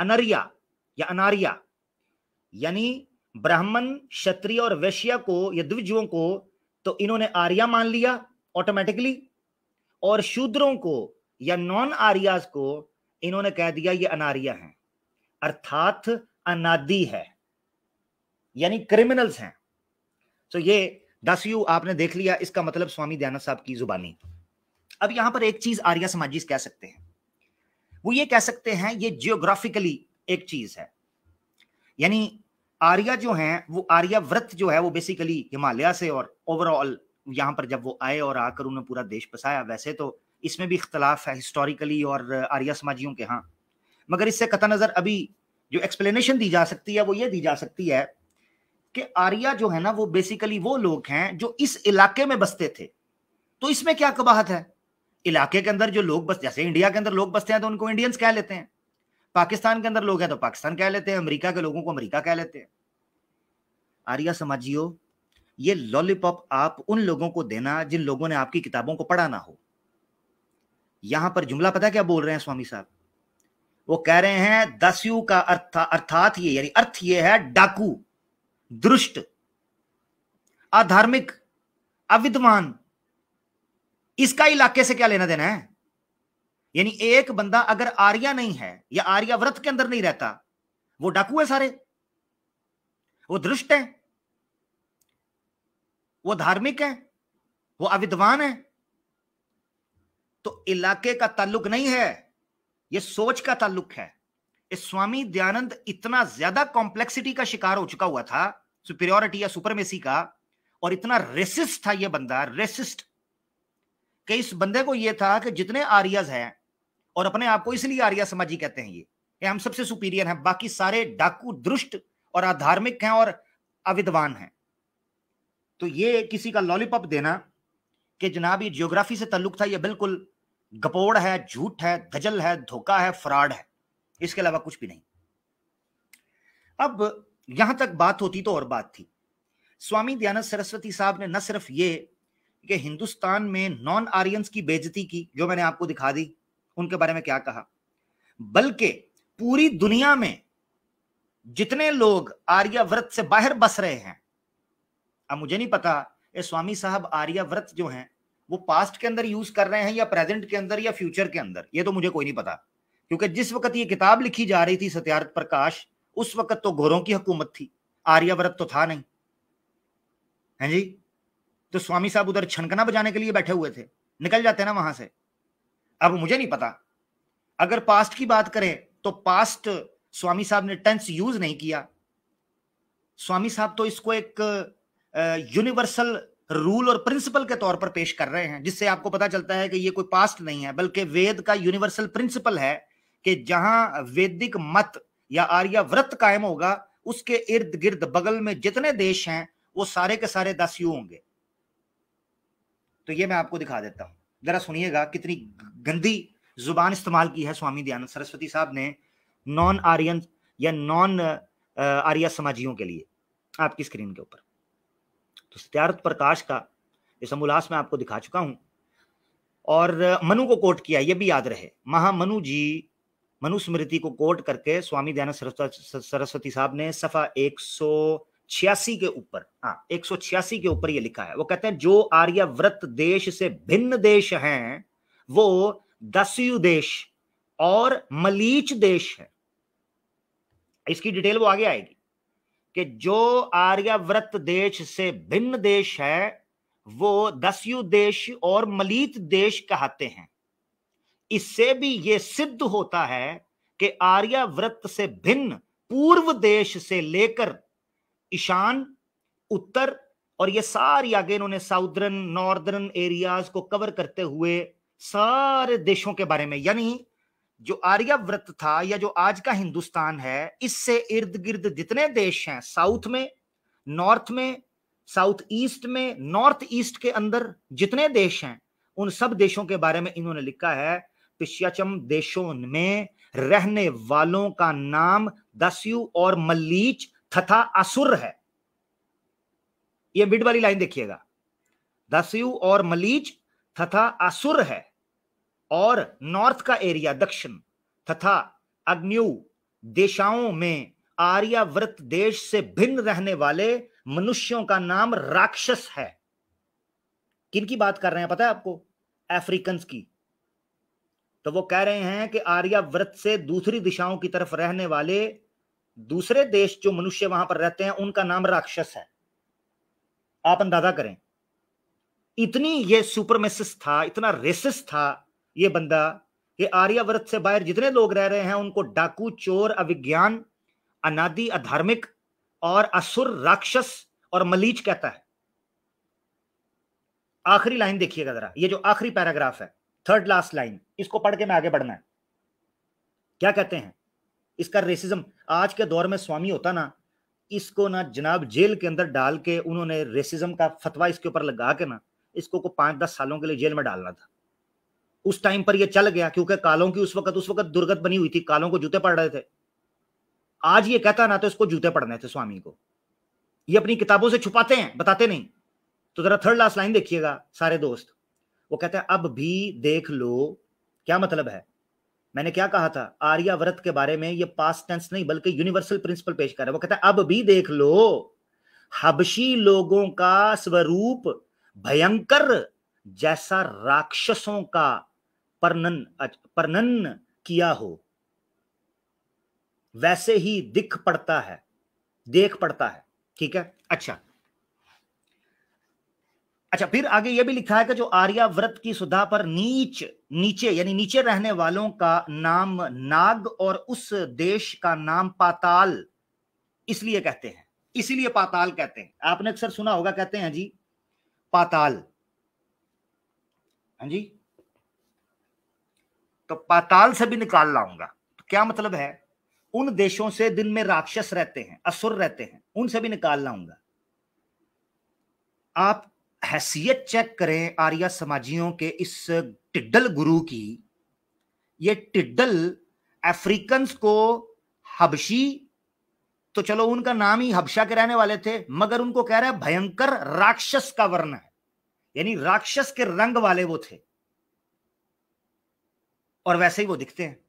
अनरिया या अनार्या, यानी ब्राह्मण, क्षत्रिय और वैश्य को या द्विजुओं को तो इन्होंने आर्या मान लिया ऑटोमेटिकली, और शूद्रों को या नॉन आर्याज को इन्होंने कह दिया ये अनार्या हैं, अर्थात अनादि है, यानी क्रिमिनल्स हैं। तो ये 10U आपने देख लिया, इसका मतलब स्वामी दयानंद साहब की जुबानी। अब यहां पर एक चीज आर्या समाजी कह सकते हैं, वो ये कह सकते हैं ये जियोग्राफिकली एक चीज है, यानी आर्या जो हैं वो आर्याव्रत जो है वो बेसिकली हिमालय से और ओवरऑल यहां पर जब वो आए और आकर उन्होंने पूरा देश बसाया। वैसे तो इसमें भी इख्तलाफ है हिस्टोरिकली और आर्या समाजियों के, हाँ, मगर इससे कता नजर अभी जो एक्सप्लेनेशन दी जा सकती है वो ये दी जा सकती है कि आर्या जो है ना वो बेसिकली वो लोग हैं जो इस इलाके में बसते थे। तो इसमें क्या कबाहत है, इलाके के अंदर जो लोग बस, जैसे इंडिया के अंदर लोग बसते हैं तो उनको इंडियंस कह लेते हैं, पाकिस्तान के अंदर लोग हैं तो पाकिस्तान कह लेते हैं, अमेरिका के लोगों को अमेरिका कह लेते हैं। आर्या समाजियों, ये लॉलीपॉप आप उन लोगों को देना जिन लोगों ने आपकी किताबों को पढ़ा ना हो। यहां पर जुमला पता है क्या बोल रहे हैं स्वामी साहब, वो कह रहे हैं 10U का अर्थात ये, यानी अर्थ ये है डाकू, दुष्ट, अधार्मिक, अविद्वान। इसका इलाके से क्या लेना देना है? यानी एक बंदा अगर आर्या नहीं है या आर्याव्रत के अंदर नहीं रहता, वो डाकू है सारे, वो दुष्ट है, वो धार्मिक है, वो अविद्वान है। तो इलाके का ताल्लुक नहीं है, ये सोच का ताल्लुक है। इस स्वामी दयानंद इतना ज्यादा कॉम्प्लेक्सिटी का शिकार हो चुका हुआ था, सुपीरियोरिटी या सुपरमेसी का, और इतना रेसिस्ट था ये बंदा, रेसिस्ट, कि इस बंदे को ये था कि जितने आर्यस हैं, और अपने आप को इसलिए आर्या समाजी कहते हैं ये हम सबसे सुपीरियर हैं, बाकी सारे डाकू, दुष्ट और अधार्मिक हैं और अविद्वान हैं। तो ये किसी का लॉलीपॉप देना कि जनाब ये जियोग्राफी से ताल्लुक था, ये बिल्कुल गपोड़ है, झूठ है, धजल है, धोखा है, फ्रॉड है, इसके अलावा कुछ भी नहीं। अब यहां तक बात होती तो और बात थी। स्वामी दयानंद सरस्वती साहब ने न सिर्फ ये कि हिंदुस्तान में नॉन आर्यंस की बेइज्जती की, जो मैंने आपको दिखा दी, उनके बारे में क्या कहा, बल्कि पूरी दुनिया में जितने लोग आर्याव्रत से बाहर बस रहे हैं, अब मुझे नहीं पता ये स्वामी साहब आर्याव्रत जो हैं वो पास्ट के अंदर यूज कर रहे हैं या प्रेजेंट के अंदर या फ्यूचर के अंदर, ये तो मुझे कोई नहीं पता, क्योंकि जिस वक्त ये किताब लिखी जा रही थी सत्यार्थ प्रकाश, उस वक्त तो घोरों की हुकूमत थी, आर्याव्रत तो था नहीं, है जी। तो स्वामी साहब उधर छनकना बजाने के लिए बैठे हुए थे, निकल जाते ना वहां से। अब मुझे नहीं पता, अगर पास्ट की बात करें तो पास्ट स्वामी साहब ने टेंस यूज नहीं किया। स्वामी साहब तो इसको एक यूनिवर्सल रूल और प्रिंसिपल के तौर पर पेश कर रहे हैं, जिससे आपको पता चलता है कि ये कोई पास्ट नहीं है, बल्कि वेद का यूनिवर्सल प्रिंसिपल है कि जहां वैदिक मत या आर्याव्रत कायम होगा, उसके इर्द गिर्द बगल में जितने देश हैं वो सारे के सारे 10U होंगे। तो ये मैं आपको दिखा देता हूं, जरा सुनिएगा कितनी गंदी जुबान इस्तेमाल की है स्वामी दयानंद सरस्वती साहब ने नॉन आर्यन या नॉन आर्या समाजियों के लिए, आपकी स्क्रीन के ऊपर। तो सत्यार्थ प्रकाश का ये समोल्लास मैं आपको दिखा चुका हूं, और मनु को कोट किया, ये भी याद रहे, महामनु जी, मनुस्मृति को कोट करके स्वामी दयानंद सरस्वती साहब ने सफा 186 के ऊपर, हाँ 186 के ऊपर ये लिखा है। वो कहते हैं जो आर्याव्रत देश से भिन्न देश हैं वो 10U देश और मलीच देश है। इसकी डिटेल वो आगे आएगी कि जो आर्याव्रत देश से भिन्न देश है वो 10U देश और मलीत देश कहते हैं। इससे भी ये सिद्ध होता है कि आर्याव्रत से भिन्न पूर्व देश से लेकर ईशान, उत्तर और ये सारी आगे इन्होंने साउदर्न, नॉर्दर्न एरियाज को कवर करते हुए सारे देशों के बारे में, यानी जो आर्याव्रत था या जो आज का हिंदुस्तान है, इससे इर्द गिर्द जितने देश हैं, साउथ में, नॉर्थ में, साउथ ईस्ट में, नॉर्थ ईस्ट के अंदर जितने देश हैं, उन सब देशों के बारे में इन्होंने लिखा है। पिश्याचम देशों में रहने वालों का नाम 10U और मलीच तथा असुर है। ये मिड वाली लाइन देखिएगा, 10U और मलीच तथा असुर है, और नॉर्थ का एरिया दक्षिण तथा अग्न्यू देशाओं में आर्यावर्त देश से भिन्न रहने वाले मनुष्यों का नाम राक्षस है। किनकी बात कर रहे हैं पता है आपको? अफ्रीकन्स की। तो वो कह रहे हैं कि आर्यावर्त से दूसरी दिशाओं की तरफ रहने वाले दूसरे देश जो मनुष्य वहां पर रहते हैं उनका नाम राक्षस है। आप अंदाजा करें, इतनी ये सुपरमेसिस्ट था, इतना रेसिस्ट था ये बंदा कि आर्यावर्त से बाहर जितने लोग रह रहे हैं उनको डाकू, चोर, अविज्ञान, अनादि, अधार्मिक और असुर, राक्षस और मलीच कहता है। आखिरी लाइन देखिएगा जरा, ये जो आखिरी पैराग्राफ है, थर्ड लास्ट लाइन, इसको पढ़ के मैं आगे बढ़ना है। क्या कहते हैं? इसका रेसिज्म आज के दौर में स्वामी होता ना, इसको ना जनाब जेल के अंदर डाल के उन्होंने रेसिज्म का फतवा इसके ऊपर लगा के ना इसको को 5-10 सालों के लिए जेल में डालना था। उस टाइम पर ये चल गया क्योंकि कालों की उस वक्त दुर्गत बनी हुई थी, कालों को जूते पड़ रहे थे। आज ये कहता ना तो इसको जूते पड़ने थे स्वामी को। ये अपनी किताबों से छुपाते हैं, बताते नहीं। तो जरा थर्ड लास्ट लाइन देखिएगा सारे दोस्त। वो कहते हैं अब भी देख लो। क्या मतलब है? मैंने क्या कहा था आर्यावर्त के बारे में? ये पास्ट टेंस नहीं बल्कि यूनिवर्सल प्रिंसिपल पेश कर रहा है। वो कहता है अब भी देख लो, हबशी लोगों का स्वरूप भयंकर जैसा राक्षसों का वर्णन किया हो वैसे ही देख पड़ता है। ठीक है, अच्छा, फिर आगे यह भी लिखा है कि जो आर्यावर्त की सुधा पर नीचे यानी नीचे रहने वालों का नाम नाग और उस देश का नाम पाताल इसलिए कहते हैं, इसीलिए पाताल कहते हैं। आपने अक्सर सुना होगा, कहते हैं जी पाताल। हाँ जी, तो पाताल से भी निकाल लाऊंगा। तो क्या मतलब है? उन देशों से दिन में राक्षस रहते हैं, असुर रहते हैं, उनसे भी निकाल लाऊंगा। आप हैसियत चेक करें आर्य समाजियों के इस टिड्डल गुरु की। ये टिड्डल अफ्रीकन्स को हबशी, तो चलो उनका नाम ही हबशा के रहने वाले थे, मगर उनको कह रहा है भयंकर राक्षस का वर्ण है, यानी राक्षस के रंग वाले वो थे और वैसे ही वो दिखते हैं।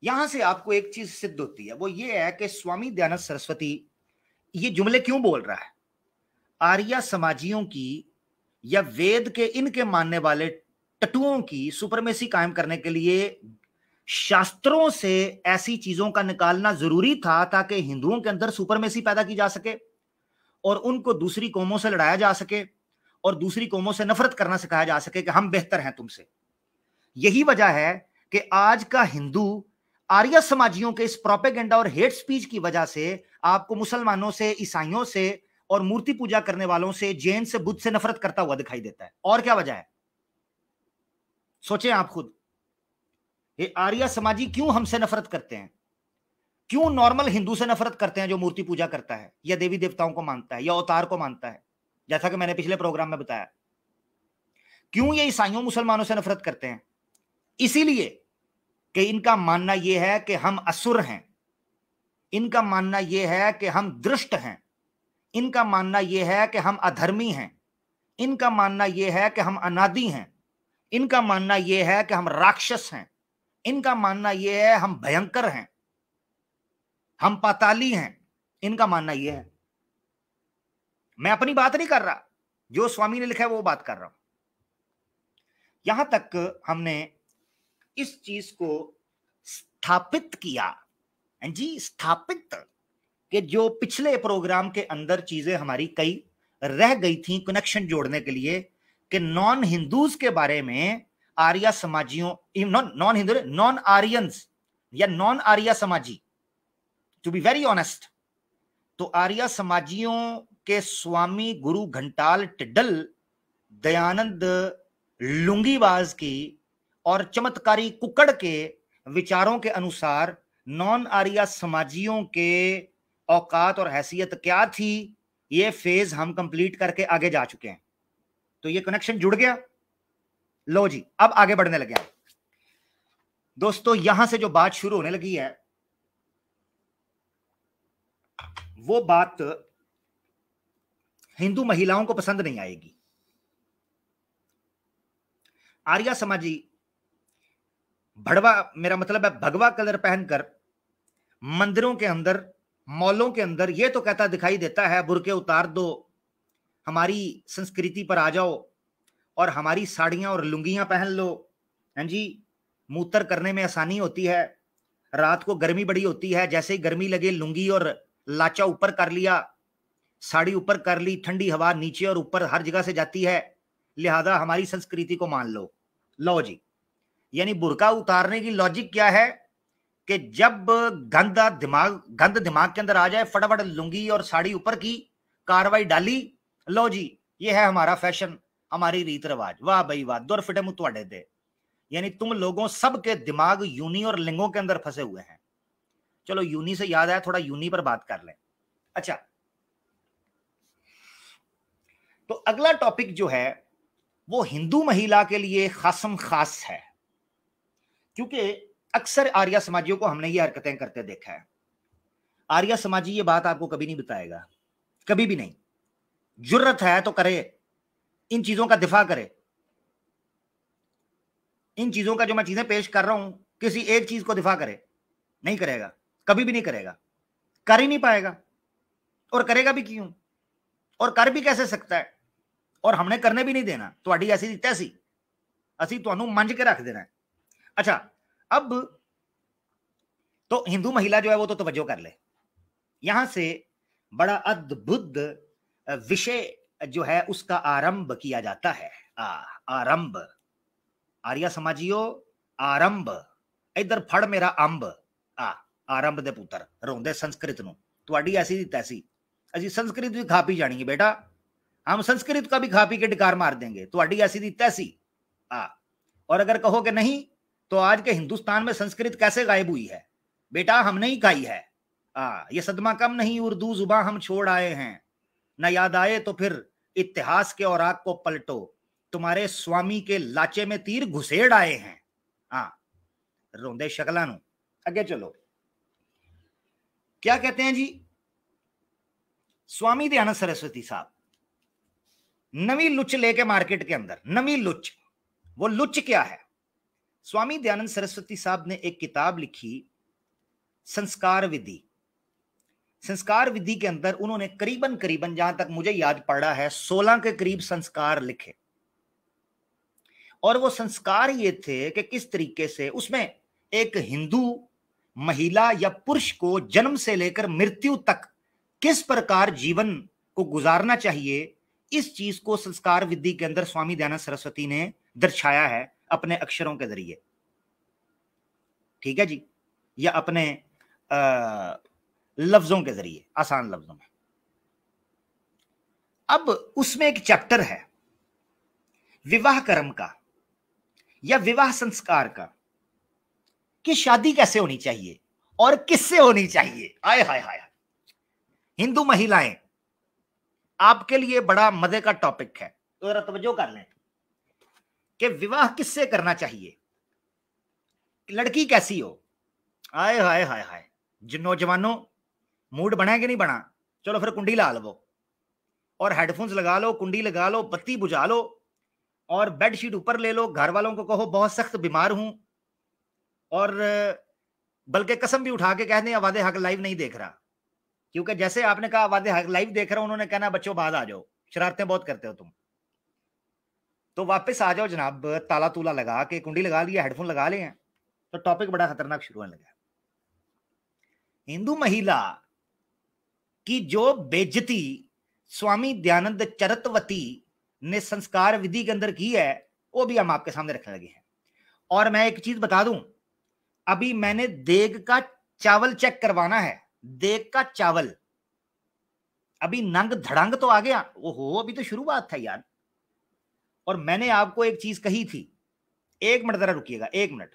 यहां से आपको एक चीज सिद्ध होती है, वो ये है कि स्वामी दयानंद सरस्वती ये जुमले क्यों बोल रहा है? आर्य समाजियों की या वेद के इनके मानने वाले टटुओं की सुपरमेसी कायम करने के लिए शास्त्रों से ऐसी चीजों का निकालना जरूरी था ताकि हिंदुओं के अंदर सुपरमेसी पैदा की जा सके और उनको दूसरी कौमों से लड़ाया जा सके और दूसरी कौमों से नफरत करना सिखाया जा सके कि हम बेहतर हैं तुमसे। यही वजह है कि आज का हिंदू आर्य समाजियों के इस प्रोपेगेंडा और हेट स्पीच की वजह से आपको मुसलमानों से, ईसाइयों से और मूर्ति पूजा करने वालों से, जैन से, बुद्ध से नफरत करता हुआ दिखाई देता है। और क्या वजह है? सोचें आप खुद। ये आर्य समाजी क्यों हमसे नफरत करते हैं? क्यों नॉर्मल हिंदू से नफरत करते हैं जो मूर्ति पूजा करता है या देवी देवताओं को मानता है या अवतार को मानता है, जैसा कि मैंने पिछले प्रोग्राम में बताया? क्यों ये ईसाइयों, मुसलमानों से नफरत करते हैं? इसीलिए कि इनका मानना यह है कि हम असुर हैं, इनका मानना यह है कि हम दुष्ट हैं, इनका मानना यह है कि हम अधर्मी हैं, इनका मानना यह है कि हम अनादि हैं, इनका मानना यह है कि हम राक्षस हैं, इनका मानना यह है हम भयंकर हैं, हम पाताली हैं। इनका मानना यह है। मैं अपनी बात नहीं कर रहा, जो स्वामी ने लिखा है वो बात कर रहा हूं। यहां तक हमने इस चीज को स्थापित किया जी, स्थापित, कि जो पिछले प्रोग्राम के अंदर चीजें हमारी कई रह गई थी कनेक्शन जोड़ने के लिए, कि नॉन हिंदूज के बारे में आर्य समाजियों, नॉन हिंदू, नॉन आर्यंस या नॉन आर्य समाजी, टू बी वेरी ऑनेस्ट, तो आर्य समाजियों के स्वामी गुरु घंटाल टिड्डल दयानंद लुंगीबाज की और चमत्कारी कुकड़ के विचारों के अनुसार नॉन आर्य समाजियों के औकात और हैसियत क्या थी, ये फेज हम कंप्लीट करके आगे जा चुके हैं। तो ये कनेक्शन जुड़ गया। लो जी, अब आगे बढ़ने लगे हैं दोस्तों। यहां से जो बात शुरू होने लगी है वो बात हिंदू महिलाओं को पसंद नहीं आएगी। आर्य समाजी भड़वा, मेरा मतलब है भगवा कलर पहनकर मंदिरों के अंदर, मॉलों के अंदर ये तो कहता दिखाई देता है बुर्के उतार दो, हमारी संस्कृति पर आ जाओ और हमारी साड़ियां और लुंगियां पहन लो। हैं जी, मूत्र करने में आसानी होती है, रात को गर्मी बड़ी होती है, जैसे ही गर्मी लगे लुंगी और लाचा ऊपर कर लिया, साड़ी ऊपर कर ली, ठंडी हवा नीचे और ऊपर हर जगह से जाती है, लिहाजा हमारी संस्कृति को मान लो। लो जी, यानी बुर्का उतारने की लॉजिक क्या है कि जब गंद दिमाग के अंदर आ जाए, फटाफट लुंगी और साड़ी ऊपर की, कार्रवाई डाली, लो जी ये है हमारा फैशन, हमारी रीत रिवाज। वाह भाई वाह, दुर फिटे मुंह तुहाडे दे। यानी तुम लोगों सबके दिमाग यूनी और लिंगों के अंदर फंसे हुए हैं। चलो यूनी से याद आया, थोड़ा यूनी पर बात कर लें। अच्छा, तो अगला टॉपिक जो है वो हिंदू महिला के लिए खासम खास है, क्योंकि अक्सर आर्य समाजियों को हमने ये हरकतें करते देखा है। आर्य समाजी ये बात आपको कभी नहीं बताएगा, कभी भी नहीं। जुर्रत है तो करे, इन चीजों का दिफा करे। इन चीजों का जो मैं चीजें पेश कर रहा हूं, किसी एक चीज को दिफा करे, नहीं करेगा, कभी भी नहीं करेगा, कर ही नहीं पाएगा। और करेगा भी क्यों, और कर भी कैसे सकता है, और हमने करने भी नहीं देना। ਤੁਹਾਡੀ ऐसी ਦੀ तैसी, ਅਸੀਂ ਤੁਹਾਨੂੰ ਮੰਜ के रख देना है। अच्छा, अब तो हिंदू महिला जो है वो तो तवज्जो कर ले, यहां से बड़ा अद्भुत विषय जो है उसका आरंभ किया जाता है। आरंभ, आर्य समाजियों, आरंभ, इधर फड़ मेरा अंब। आरंभ दे पुत्र रोंदे संस्कृत नु, ਤੁਹਾਡੀ ऐसी दी तैसी, असी संस्कृत भी खा पी जानी है बेटा, हम संस्कृत का भी खा पी के डिकार मार देंगे, ਤੁਹਾਡੀ ऐसी दी तैसी। और अगर कहो कि नहीं तो आज के हिंदुस्तान में संस्कृत कैसे गायब हुई है, बेटा हमने ही खाई है। ये सदमा कम नहीं, उर्दू जुबान हम छोड़ आए हैं, न याद आए तो फिर इतिहास के औराक को पलटो, तुम्हारे स्वामी के लाचे में तीर घुसेड़ आए हैं। रोंदे शकला नु। आगे चलो, क्या कहते हैं जी, स्वामी दयानंद सरस्वती साहब नवी लुच लेके मार्केट के अंदर, नवी लुच। वो लुच क्या है? स्वामी दयानंद सरस्वती साहब ने एक किताब लिखी, संस्कार विधि। संस्कार विधि के अंदर उन्होंने करीबन करीबन, जहां तक मुझे याद पड़ रहा है, 16 के करीब संस्कार लिखे। और वो संस्कार ये थे कि किस तरीके से उसमें एक हिंदू महिला या पुरुष को जन्म से लेकर मृत्यु तक किस प्रकार जीवन को गुजारना चाहिए, इस चीज को संस्कार विधि के अंदर स्वामी दयानंद सरस्वती ने दर्शाया है अपने अक्षरों के जरिए। ठीक है जी, या अपने लफ्जों के जरिए, आसान लफ्जों में। अब उसमें एक चैप्टर है विवाह कर्म का या विवाह संस्कार का, कि शादी कैसे होनी चाहिए और किससे होनी चाहिए। आय हाय हाय, हिंदू महिलाएं, आपके लिए बड़ा मजे का टॉपिक है, तो जरा तवज्जो कर लें कि विवाह किससे करना चाहिए, लड़की कैसी हो। आय हाय हाय हाय, नौजवानों मूड बना है कि नहीं बना? चलो फिर कुंडी ला लो और हेडफोन्स लगा लो, कुंडी लगा लो, बत्ती बुझा लो और बेडशीट ऊपर ले लो, घर वालों को कहो बहुत सख्त बीमार हूं, और बल्कि कसम भी उठा के कह दें आवाज़े हक लाइव नहीं देख रहा, क्योंकि जैसे आपने कहा आवाज़े हक लाइव देख रहा हूं, उन्होंने कहना बच्चों बाद आ जाओ, शरारतें बहुत करते हो तुम, तो वापस आ जाओ जनाब, ताला तूला लगा के, कुंडी लगा लिया, हेडफोन लगा लिए हैं, तो टॉपिक बड़ा खतरनाक शुरू होने लगा। हिंदू महिला की जो बेइज्जती स्वामी दयानंद चरतवती ने संस्कार विधि के अंदर की है, वो भी हम आपके सामने रखने लगे हैं। और मैं एक चीज बता दूं, अभी मैंने देग का चावल चेक करवाना है, देग का चावल, अभी नंग धड़ंग तो आ गया, ओहो अभी तो शुरुआत था यार। और मैंने आपको एक चीज कही थी, एक मिनट जरा रुकिएगा, एक मिनट।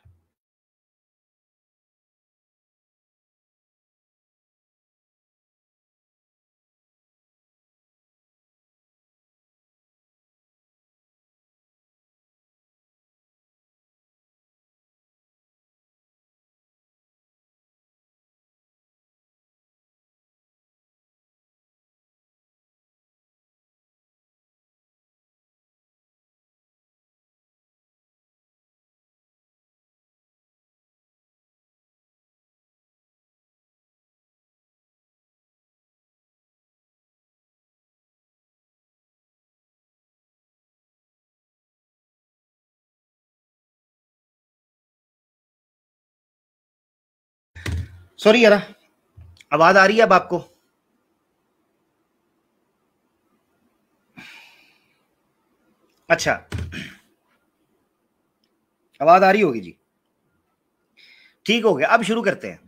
सॉरी यार, आवाज आ रही है अब आपको? अच्छा, आवाज आ रही होगी जी, ठीक हो गया। अब शुरू करते हैं।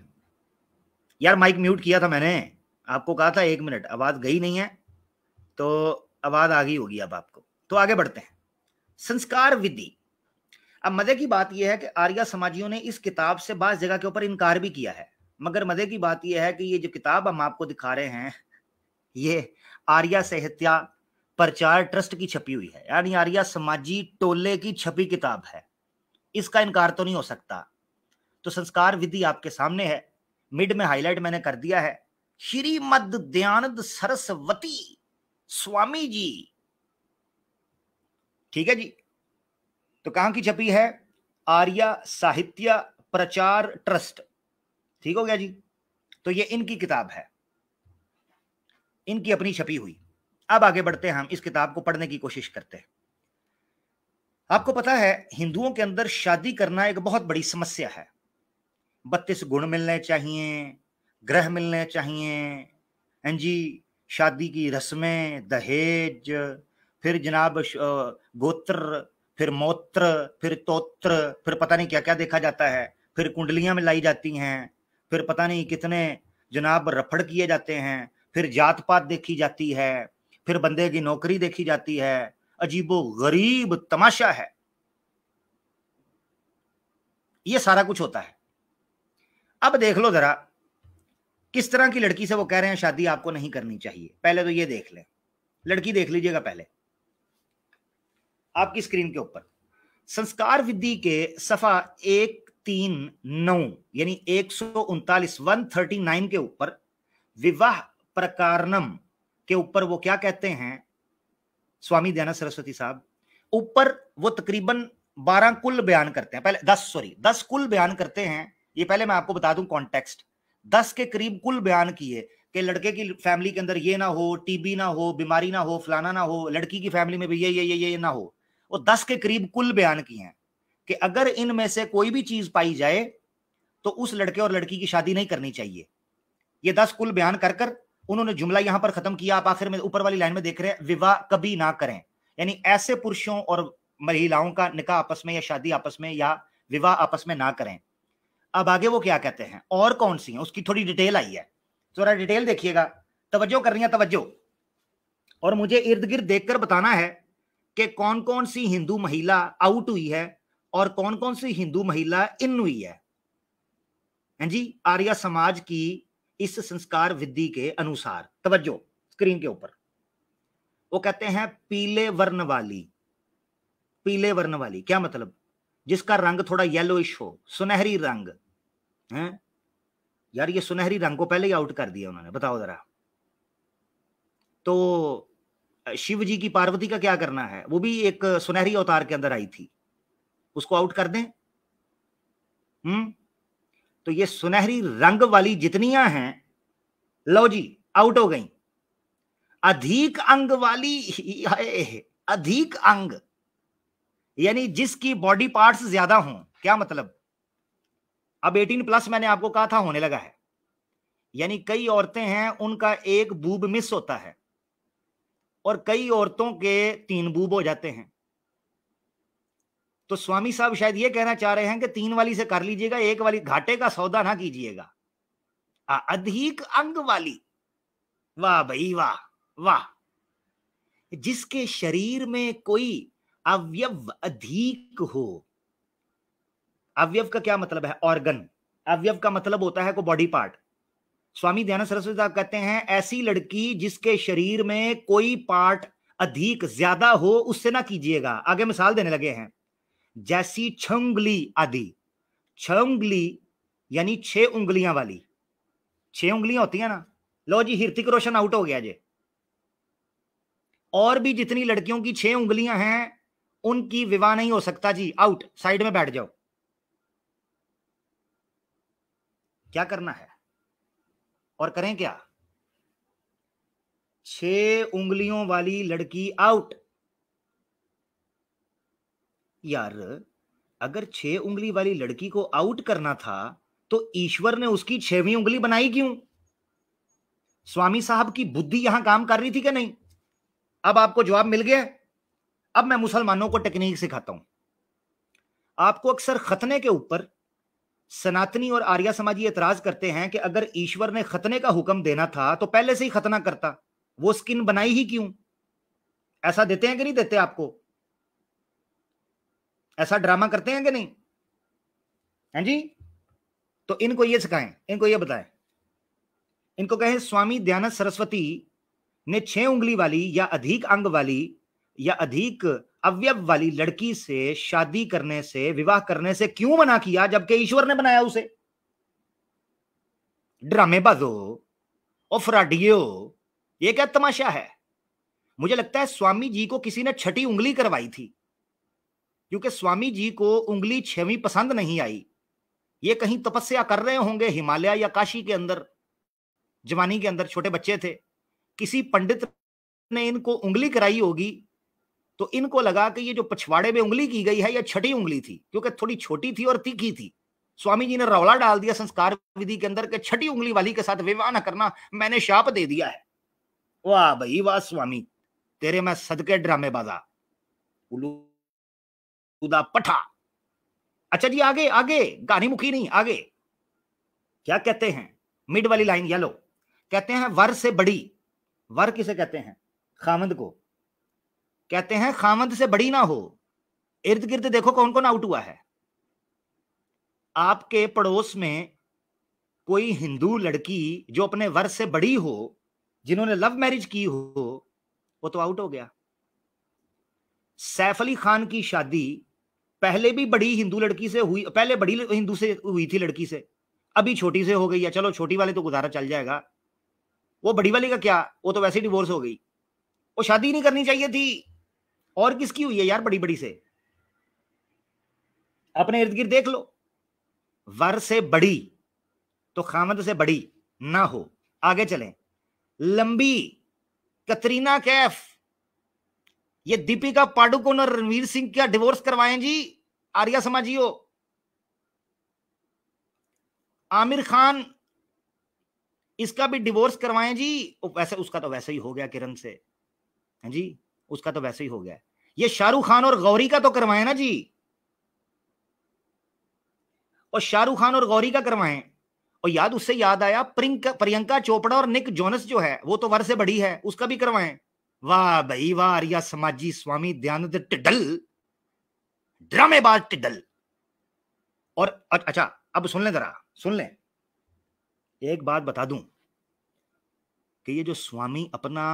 यार माइक म्यूट किया था मैंने, आपको कहा था 1 मिनट, आवाज गई नहीं है तो आवाज आ गई होगी अब आपको। तो आगे बढ़ते हैं। संस्कार विधि। अब मजे की बात यह है कि आर्य समाजियों ने इस किताब से बाज़ जगह के ऊपर इनकार भी किया है, मगर मजे की बात यह है कि ये जो किताब हम आपको दिखा रहे हैं ये आर्य साहित्य प्रचार ट्रस्ट की छपी हुई है, यानी आर्य समाजी टोले की छपी किताब है, इसका इनकार तो नहीं हो सकता। तो संस्कार विधि आपके सामने है, मिड में हाईलाइट मैंने कर दिया है, श्रीमद दयानंद सरस्वती स्वामी जी, ठीक है जी। तो कहां की छपी है? आर्य साहित्य प्रचार ट्रस्ट, ठीक हो गया जी। तो ये इनकी किताब है, इनकी अपनी छपी हुई। अब आगे बढ़ते हैं, हम इस किताब को पढ़ने की कोशिश करते हैं। आपको पता है हिंदुओं के अंदर शादी करना एक बहुत बड़ी समस्या है। 32 गुण मिलने चाहिए, ग्रह मिलने चाहिए, हैं जी, शादी की रस्में, दहेज, फिर जनाब गोत्र, फिर मोत्र, फिर तोत्र, फिर पता नहीं क्या क्या देखा जाता है, फिर कुंडलियां मिलाई जाती हैं, फिर पता नहीं कितने जनाब रफड़ किए जाते हैं, फिर जात पात देखी जाती है, फिर बंदे की नौकरी देखी जाती है। अजीबो गरीब तमाशा है, ये सारा कुछ होता है। अब देख लो जरा किस तरह की लड़की से वो कह रहे हैं शादी आपको नहीं करनी चाहिए। पहले तो ये देख लें, लड़की देख लीजिएगा पहले आपकी स्क्रीन के ऊपर। संस्कार विधि के सफा 139 यानी 139 139 के ऊपर विवाह प्रकारनम के ऊपर वो क्या कहते हैं स्वामी दयानंद सरस्वती साहब? ऊपर वो तकरीबन 12 कुल बयान करते हैं, पहले 10 कुल बयान करते हैं। ये पहले मैं आपको बता दूं कॉन्टेक्स्ट, 10 के करीब कुल बयान किए कि लड़के की फैमिली के अंदर ये ना हो, टीबी ना हो, बीमारी ना हो, फलाना ना हो, लड़की की फैमिली में भी ये ना हो। वो 10 के करीब कुल बयान किए हैं कि अगर इनमें से कोई भी चीज पाई जाए तो उस लड़के और लड़की की शादी नहीं करनी चाहिए। ये 10 कुल बयान कर कर उन्होंने जुमला यहां पर खत्म किया। आप आखिर में ऊपर वाली लाइन में देख रहे हैं, विवाह कभी ना करें, यानी ऐसे पुरुषों और महिलाओं का निकाह आपस में या शादी आपस में या विवाह आपस में ना करें। अब आगे वो क्या कहते हैं और कौन सी है, उसकी थोड़ी डिटेल आई है, थोड़ा डिटेल देखिएगा, तवज्जो करनी है, तवज्जो। और मुझे इर्द गिर्द देखकर बताना है कि कौन कौन सी हिंदू महिला आउट हुई है और कौन कौन सी हिंदू महिला इन हुई है जी आर्य समाज की इस संस्कार विधि के अनुसार। तवज्जो स्क्रीन के ऊपर, वो कहते हैं पीले वर्ण वाली। पीले वर्ण वाली क्या मतलब? जिसका रंग थोड़ा येलोइश हो, सुनहरी रंग है। यार ये सुनहरी रंग को पहले ही आउट कर दिया उन्होंने, बताओ जरा। तो शिव जी की पार्वती का क्या करना है? वो भी एक सुनहरी अवतार के अंदर आई थी, उसको आउट कर दें? तो ये सुनहरी रंग वाली जितनियां हैं, लो जी आउट हो गई। अधिक अंग वाली, अधिक अंग यानी जिसकी बॉडी पार्ट्स ज्यादा हों, क्या मतलब? अब 18+ मैंने आपको कहा था होने लगा है, यानी कई औरतें हैं उनका एक बूब मिस होता है और कई औरतों के 3 बूब हो जाते हैं। तो स्वामी साहब शायद ये कहना चाह रहे हैं कि 3 वाली से कर लीजिएगा, 1 वाली घाटे का सौदा ना कीजिएगा। अधिक अंग वाली, वाह भाई वाह वाह। जिसके शरीर में कोई अवयव अधिक हो। अवयव का क्या मतलब है? ऑर्गन। अवयव का मतलब होता है को बॉडी पार्ट। स्वामी दयानंद सरस्वती साहब कहते हैं ऐसी लड़की जिसके शरीर में कोई पार्ट अधिक ज्यादा हो उससे ना कीजिएगा। आगे मिसाल देने लगे हैं, जैसी 6 उंगली आदि। 6 उंगली यानी 6 उंगलियां वाली, 6 उंगलियां होती है ना। लो जी ऋतिक रोशन आउट हो गया जी। और भी जितनी लड़कियों की 6 उंगलियां हैं उनकी विवाह नहीं हो सकता जी, आउट, साइड में बैठ जाओ। क्या करना है और करें क्या? 6 उंगलियों वाली लड़की आउट। यार अगर 6 उंगली वाली लड़की को आउट करना था तो ईश्वर ने उसकी 6वीं उंगली बनाई क्यों? स्वामी साहब की बुद्धि यहां काम कर रही थी कि नहीं? अब आपको जवाब मिल गया। अब मैं मुसलमानों को टेक्निक सिखाता हूं। आपको अक्सर खतने के ऊपर सनातनी और आर्य समाजी एतराज करते हैं कि अगर ईश्वर ने खतने का हुक्म देना था तो पहले से ही खतना करता, वो स्किन बनाई ही क्यों? ऐसा देते हैं कि नहीं देते? आपको ऐसा ड्रामा करते हैं कि नहीं? हैं जी? तो इनको ये सिखाएं, इनको ये बताएं, इनको कहें स्वामी दयानंद सरस्वती ने 6 उंगली वाली या अधिक अंग वाली या अधिक अवयव वाली लड़की से शादी करने से, विवाह करने से क्यों मना किया जबकि ईश्वर ने बनाया उसे? ड्रामेबाजो और फ्रॉडियो, ये क्या तमाशा है? मुझे लगता है स्वामी जी को किसी ने 6ठी उंगली करवाई थी, क्योंकि स्वामी जी को उंगली 6वीं पसंद नहीं आई। ये कहीं तपस्या कर रहे होंगे हिमालय या काशी के अंदर, जवानी के अंदर, छोटे बच्चे थे, किसी पंडित ने इनको उंगली कराई होगी, तो इनको लगा कि ये जो पछवाड़े में उंगली की गई है यह 6ठी उंगली थी, क्योंकि थोड़ी छोटी थी और तीखी थी। स्वामी जी ने रौला डाल दिया संस्कार विधि के अंदर कि 6ठी उंगली वाली के साथ विवाह न करना, मैंने शाप दे दिया है। वाह भाई वाह स्वामी, तेरे मैं सदके ड्रामेबाजा, उलूदा पठा। अच्छा जी, आगे आगे, कहानी मुखी नहीं, आगे क्या कहते हैं? मिड वाली लाइन येलो, कहते हैं वर से बड़ी। वर किसे कहते हैं? खामंद को कहते हैं खामंद से बड़ी ना हो। इर्द गिर्द देखो कौन कौन आउट हुआ है। आपके पड़ोस में कोई हिंदू लड़की जो अपने वर से बड़ी हो, जिन्होंने लव मैरिज की हो, वो तो आउट हो गया। सैफ अली खान की शादी पहले भी बड़ी हिंदू लड़की से हुई, पहले बड़ी हिंदू से हुई थी लड़की से, अभी छोटी से हो गई है। चलो छोटी वाले तो गुजारा चल जाएगा, वो बड़ी वाली का क्या, वो तो वैसे ही डिवोर्स हो गई, वो शादी नहीं करनी चाहिए थी। और किसकी हुई है यार बड़ी बड़ी से? अपने इर्द गिर्द देख लो। वर से बड़ी तो खामद से बड़ी ना हो। आगे चलें। लंबी, कतरीना कैफ, ये दीपिका पाडुकोन और रणवीर सिंह क्या डिवोर्स करवाएं जी आर्या समाजियों? आमिर खान, इसका भी डिवोर्स करवाएं जी। वैसे उसका तो वैसे ही हो गया किरण से, है जी, उसका तो वैसे ही हो गया। ये शाहरुख खान और गौरी का तो करवाएं ना जी, और शाहरुख खान और गौरी का करवाएं। और याद, उससे याद आया, प्रियंका चोपड़ा और निक जोनस जो है वो तो वर से बड़ी है, उसका भी करवाएं। वाह भाई वाह, आर्या समाजी स्वामी दयानंद टिड्डल, ड्रामेबाज टिड्डल। और अच्छा, अब सुन लें, जरा सुन लें, एक बात बता दूं कि ये जो स्वामी अपना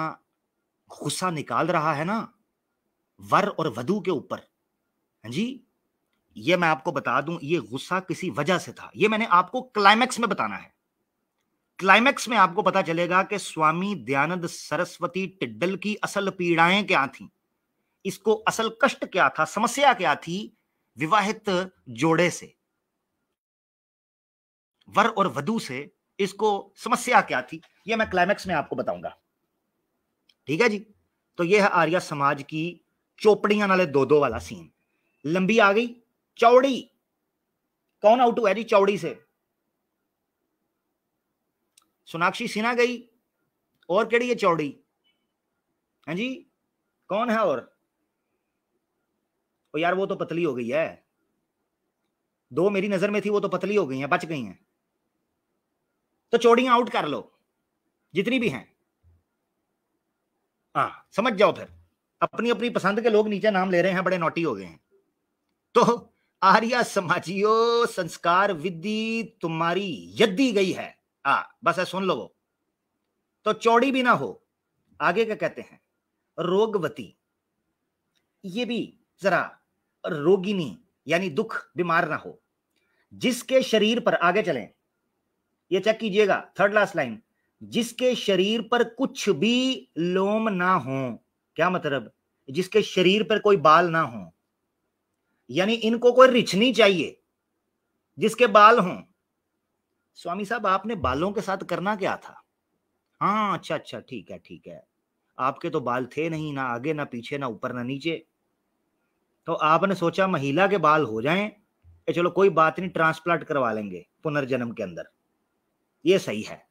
गुस्सा निकाल रहा है ना वर और वधू के ऊपर, हाँ जी, ये मैं आपको बता दूं, ये गुस्सा किसी वजह से था। ये मैंने आपको क्लाइमैक्स में बताना है। क्लाइमैक्स में आपको पता चलेगा कि स्वामी दयानंद सरस्वती टिड्डल की असल पीड़ाएं क्या थी, इसको असल कष्ट क्या था, समस्या क्या थी विवाहित जोड़े से, वर और वधू से, इसको समस्या क्या थी, ये मैं क्लाइमैक्स में आपको बताऊंगा। ठीक है जी। तो ये है आर्या समाज की चोपड़ियां नाले दो दो वाला सीन। लंबी आ गई, चौड़ी, कौन आउट हुआ है जी चौड़ी से? सोनाक्षी सिन्हा गई, और केड़ी है चौड़ी? हैं जी, कौन है? और ओ यार वो तो पतली हो गई है, दो मेरी नजर में थी, वो तो पतली हो गई हैं, बच गई हैं। तो चौड़ियां आउट कर लो जितनी भी हैं। हाँ समझ जाओ, फिर अपनी अपनी पसंद के लोग नीचे नाम ले रहे हैं, बड़े नोटी हो गए हैं। तो आर्या समाजियों, संस्कार विधि तुम्हारी यद्दी गई है। बस है, सुन लो वो। तो चौड़ी भी ना हो, आगे क्या कहते हैं? रोगवती, ये भी जरा रोगिनी, यानी दुख, बीमार ना हो, जिसके शरीर पर, आगे चलें, ये चेक कीजिएगा, थर्ड लास्ट लाइन, जिसके शरीर पर कुछ भी लोम ना हो। क्या मतलब? जिसके शरीर पर कोई बाल ना हो, यानी इनको कोई रिछ नहीं चाहिए, जिसके बाल हों। स्वामी साहब आपने बालों के साथ करना क्या था? हाँ अच्छा अच्छा, ठीक है ठीक है, आपके तो बाल थे नहीं, ना आगे ना पीछे, ना ऊपर ना नीचे, तो आपने सोचा महिला के बाल हो जाएं चलो कोई बात नहीं, ट्रांसप्लांट करवा लेंगे पुनर्जन्म के अंदर, ये सही है।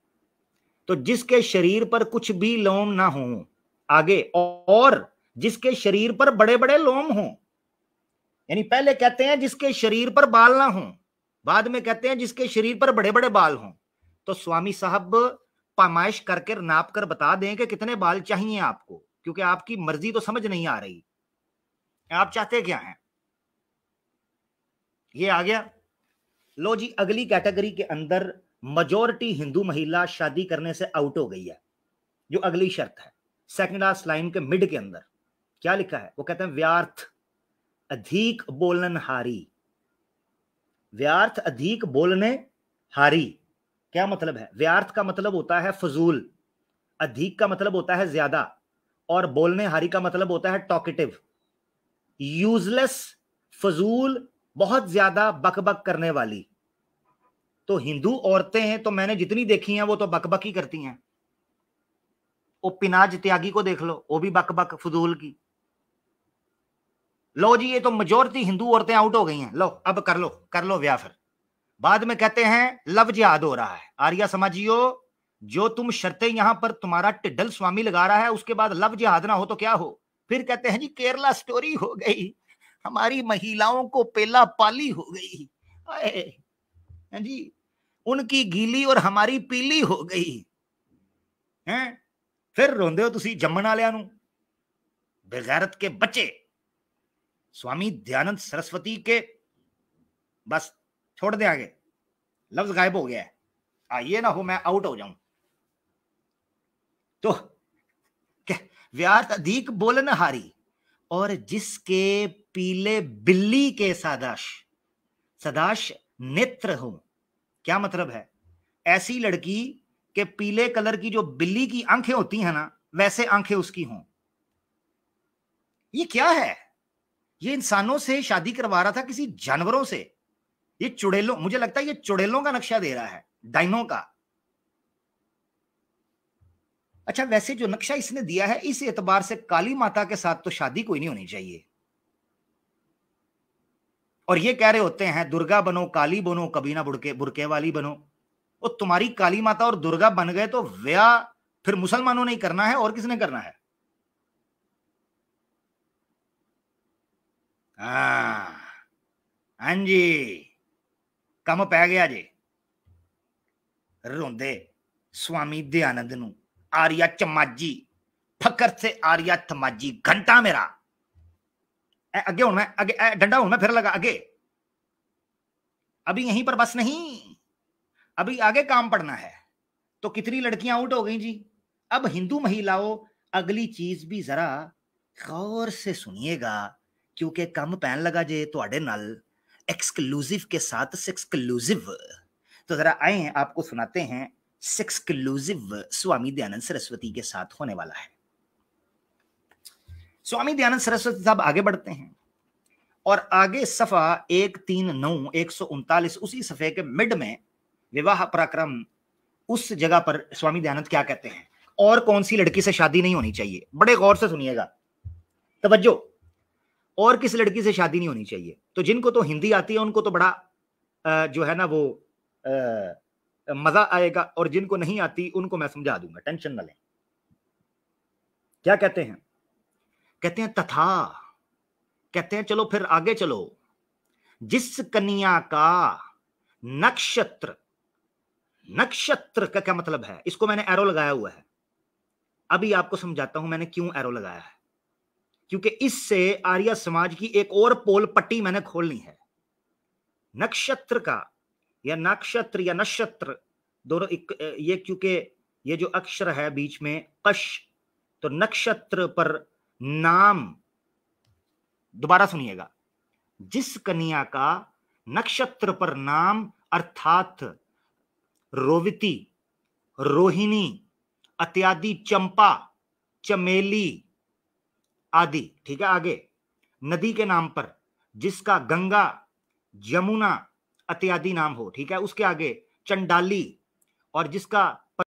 तो जिसके शरीर पर कुछ भी लोम ना हो, आगे, और जिसके शरीर पर बड़े बड़े लोम हो, यानी पहले कहते हैं जिसके शरीर पर बाल ना हो, बाद में कहते हैं जिसके शरीर पर बड़े बड़े बाल हों। तो स्वामी साहब पैमाइश करके नाप कर बता दें कि कितने बाल चाहिए आपको, क्योंकि आपकी मर्जी तो समझ नहीं आ रही, आप चाहते क्या हैं। ये आ गया। लो जी, अगली कैटेगरी के अंदर मेजॉरिटी हिंदू महिला शादी करने से आउट हो गई है। जो अगली शर्त है सेकंड लास्ट लाइन के मिड के अंदर क्या लिखा है, वो कहते हैं व्यार्थ अधिक बोलन हारी। व्यार्थ अधिक बोलने हारी क्या मतलब है? व्यार्थ का मतलब होता है फजूल, अधिक का मतलब होता है ज्यादा, और बोलने हारी का मतलब होता है टॉकेटिव, यूजलेस, फजूल, बहुत ज्यादा बकबक करने वाली। तो हिंदू औरतें हैं तो मैंने जितनी देखी हैं वो तो बकबक ही करती हैं। वो पिनाज त्यागी को देख लो, वो भी बकबक फजूल की। लो जी, ये तो मेजॉरिटी हिंदू औरतें आउट हो गई हैं। लो अब कर लो व्याह। फिर बाद में कहते हैं लव जिहाद हो रहा है। आर्या समाजियों, जो तुम शर्तें यहां पर तुम्हारा टिड्डल स्वामी लगा रहा है, उसके बाद लव जिहाद ना हो तो क्या हो? फिर कहते हैं जी केरला स्टोरी हो गई, हमारी महिलाओं को पेला पाली हो गई, जी उनकी गीली और हमारी पीली हो गई हैं। फिर रोंदे हो तुसी जम्मन वालियां नूं, बेगैरत के बच्चे। स्वामी दयानंद सरस्वती के, बस छोड़ दे आगे, लफ्ज गायब हो गया है। ये ना हो मैं आउट हो जाऊं। तो क्या व्यार्थ अधिक बोलन हारी, और जिसके पीले बिल्ली के सदाश नेत्र हो। क्या मतलब है? ऐसी लड़की के पीले कलर की जो बिल्ली की आंखें होती हैं ना, वैसे आंखें उसकी हों। ये क्या है? ये इंसानों से शादी करवा रहा था किसी जानवरों से। ये चुड़ैलों, मुझे लगता है ये चुड़ैलों का नक्शा दे रहा है, डाइनो का। अच्छा, वैसे जो नक्शा इसने दिया है इस एतबार से काली माता के साथ तो शादी कोई नहीं होनी चाहिए। और ये कह रहे होते हैं दुर्गा बनो काली बनो, कभी ना बुरके वाली बनो। वो तुम्हारी काली माता और दुर्गा बन गए तो व्याह फिर मुसलमानों ने ही करना है, और किसने करना है? हाँ जी, कम पै गया जे। रोंदे स्वामी दयानंद नूं, आर्या चमाजी, फकर से आर्या थमाजी, घंटा मेरा अगे हूं मैं, अगे डंडा हूं मैं फिर लगा आगे। अभी यहीं पर बस नहीं, अभी आगे काम पड़ना है। तो कितनी लड़कियां आउट हो गई जी। अब हिंदू महिलाओं, अगली चीज भी जरा गौर से सुनिएगा, क्योंकि कम पैन लगा जे तुहाडे नाल एक्सक्लूसिव के साथ सेक्सक्लूसिव। तो जरा आए आपको सुनाते हैं सेक्सक्लूसिव स्वामी दयानंद सरस्वती के साथ होने वाला है। स्वामी दयानंद सरस्वती साहब आगे बढ़ते हैं और आगे सफा 139 139 उसी सफे के मिड में विवाह पराक्रम, उस जगह पर स्वामी दयानंद क्या कहते हैं और कौन सी लड़की से शादी नहीं होनी चाहिए। बड़े गौर से सुनिएगा, तवज्जो। और किस लड़की से शादी नहीं होनी चाहिए? तो जिनको तो हिंदी आती है उनको तो बड़ा जो है ना वो मजा आएगा, और जिनको नहीं आती उनको मैं समझा दूंगा, टेंशन न लें। क्या कहते हैं? कहते हैं तथा, कहते हैं चलो फिर आगे चलो, जिस कन्या का नक्षत्र, नक्षत्र का क्या मतलब है? इसको मैंने एरो लगाया हुआ है, अभी आपको समझाता हूं मैंने क्यों एरो लगाया है। क्योंकि इससे आर्य समाज की एक और पोल पट्टी मैंने खोलनी है। नक्षत्र का या नक्षत्र या नक्षत्र दोनों ये, क्योंकि ये जो अक्षर है बीच में कश, तो नक्षत्र पर नाम, दोबारा सुनिएगा, जिस कन्या का नक्षत्र पर नाम अर्थात रोविती, रोहिणी इत्यादि, चंपा, चमेली आदि, ठीक है। आगे नदी के नाम पर जिसका गंगा, जमुना इत्यादि नाम हो, ठीक है। उसके आगे चंडाली, और जिसका